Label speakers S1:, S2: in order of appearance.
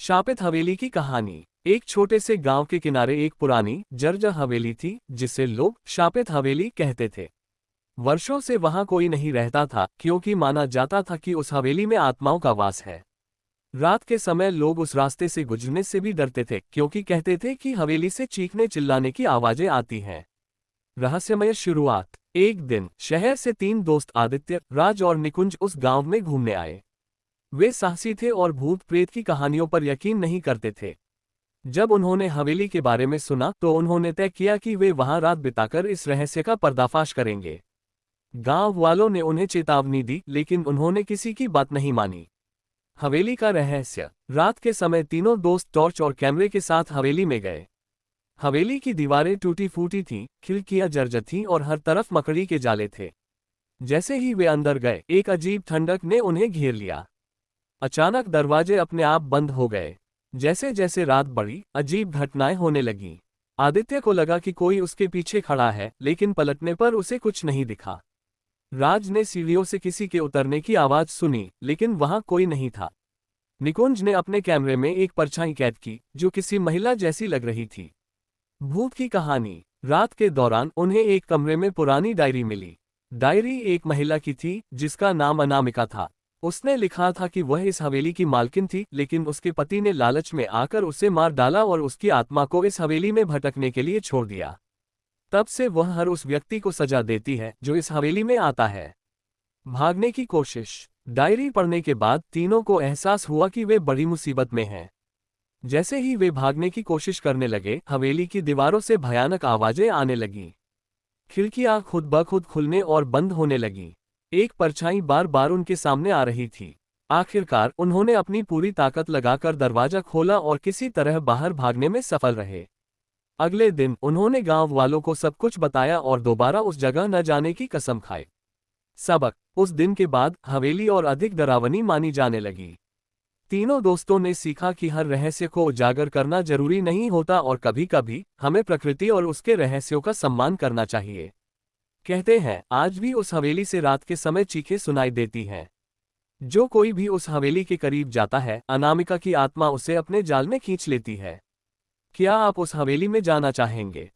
S1: शापित हवेली की कहानी। एक छोटे से गांव के किनारे एक पुरानी जर्जर हवेली थी जिसे लोग शापित हवेली कहते थे। वर्षों से वहां कोई नहीं रहता था क्योंकि माना जाता था कि उस हवेली में आत्माओं का वास है। रात के समय लोग उस रास्ते से गुजरने से भी डरते थे क्योंकि कहते थे कि हवेली से चीखने चिल्लाने की आवाजें आती हैं। रहस्यमय शुरुआत। एक दिन शहर से तीन दोस्त आदित्य, राज और निकुंज उस गांव में घूमने आए। वे साहसी थे और भूत प्रेत की कहानियों पर यकीन नहीं करते थे। जब उन्होंने हवेली के बारे में सुना तो उन्होंने तय किया कि वे वहां रात बिताकर इस रहस्य का पर्दाफाश करेंगे। गांव वालों ने उन्हें चेतावनी दी लेकिन उन्होंने किसी की बात नहीं मानी। हवेली का रहस्य। रात के समय तीनों दोस्त टॉर्च और कैमरे के साथ हवेली में गए। हवेली की दीवारें टूटी फूटी थीं, खिड़कियां जर्जर थीं और हर तरफ मकड़ी के जाले थे। जैसे ही वे अंदर गए एक अजीब ठंडक ने उन्हें घेर लिया। अचानक दरवाजे अपने आप बंद हो गए। जैसे जैसे रात बढ़ी अजीब घटनाएं होने लगीं। आदित्य को लगा कि कोई उसके पीछे खड़ा है लेकिन पलटने पर उसे कुछ नहीं दिखा। राज ने सीढ़ियों से किसी के उतरने की आवाज सुनी लेकिन वहां कोई नहीं था। निकुंज ने अपने कैमरे में एक परछाई कैद की जो किसी महिला जैसी लग रही थी। भूत की कहानी। रात के दौरान उन्हें एक कमरे में पुरानी डायरी मिली। डायरी एक महिला की थी जिसका नाम अनामिका था। उसने लिखा था कि वह इस हवेली की मालकिन थी लेकिन उसके पति ने लालच में आकर उसे मार डाला और उसकी आत्मा को इस हवेली में भटकने के लिए छोड़ दिया। तब से वह हर उस व्यक्ति को सजा देती है जो इस हवेली में आता है। भागने की कोशिश। डायरी पढ़ने के बाद तीनों को एहसास हुआ कि वे बड़ी मुसीबत में हैं। जैसे ही वे भागने की कोशिश करने लगे हवेली की दीवारों से भयानक आवाजें आने लगीं। खिड़कियां खुद ब खुद खुलने और बंद होने लगीं। एक परछाई बार बार उनके सामने आ रही थी। आखिरकार उन्होंने अपनी पूरी ताकत लगाकर दरवाजा खोला और किसी तरह बाहर भागने में सफल रहे। अगले दिन उन्होंने गांव वालों को सब कुछ बताया और दोबारा उस जगह न जाने की कसम खाई। सबक। उस दिन के बाद हवेली और अधिक डरावनी मानी जाने लगी। तीनों दोस्तों ने सीखा कि हर रहस्य को उजागर करना जरूरी नहीं होता और कभी-कभी हमें प्रकृति और उसके रहस्यों का सम्मान करना चाहिए। कहते हैं आज भी उस हवेली से रात के समय चीखें सुनाई देती हैं। जो कोई भी उस हवेली के करीब जाता है अनामिका की आत्मा उसे अपने जाल में खींच लेती है। क्या आप उस हवेली में जाना चाहेंगे?